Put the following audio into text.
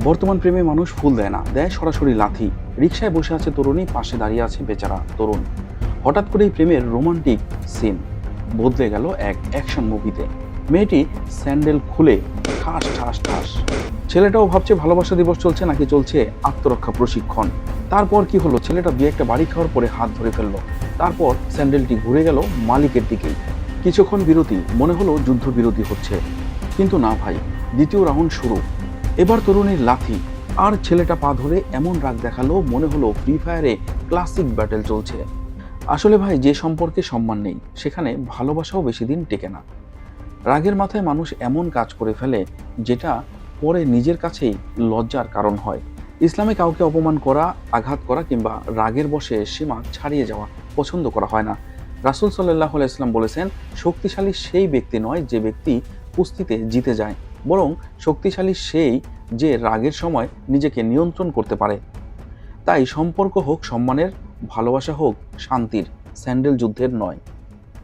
বর্তমান প্রেমে মানুষ ফুল দেয় না, দেয় সরাসরি লাথি। রিকশায় বসে আছে তরুণী, পাশে দাঁড়িয়ে আছে বেচারা তরুণ। হঠাৎ করেই প্রেমের রোমান্টিক সিন বদলে গেল এক অ্যাকশন মুভিতে। মেয়েটি স্যান্ডেল খুলে ঠাস ঠাস ঠাস। ছেলেটাও ভাবছে ভালোবাসা দিবস চলছে নাকি চলছে আত্মরক্ষা প্রশিক্ষণ। তারপর কি হলো, ছেলেটা দুই একটা বাড়ি খাওয়ার পরে হাত ধরে ফেললো। তারপর স্যান্ডেলটি ঘুরে গেল মালিকের দিকেই। কিছুক্ষণ বিরতি, মনে হলো যুদ্ধ বিরতি হচ্ছে, কিন্তু না ভাই, দ্বিতীয় রাউন্ড শুরু। এবার তরুণীর লাথি, আর ছেলেটা পা ধরে এমন রাগ দেখালো মনে হলো ফ্রি ফায়ারে ক্লাসিক ব্যাটেল চলছে। আসলে ভাই, যে সম্পর্কে সম্মান নেই সেখানে ভালোবাসাও বেশি দিন টেকে না। রাগের মাথায় মানুষ এমন কাজ করে ফেলে যেটা পরে নিজের কাছেই লজ্জার কারণ হয়। ইসলামে কাউকে অপমান করা, আঘাত করা কিংবা রাগের বশে সীমা ছাড়িয়ে যাওয়া পছন্দ করা হয় না। রাসূল সাল্লাল্লাহু আলাইহি ওয়াসাল্লাম বলেছেন, শক্তিশালী সেই ব্যক্তি নয় যে ব্যক্তি কুস্তিতে জিতে যায়, বরং শক্তিশালী সেই যে রাগের সময় নিজেকে নিয়ন্ত্রণ করতে পারে। তাই সম্পর্ক হোক সম্মানের, ভালোবাসা হোক শান্তির, স্যান্ডেল যুদ্ধের নয়।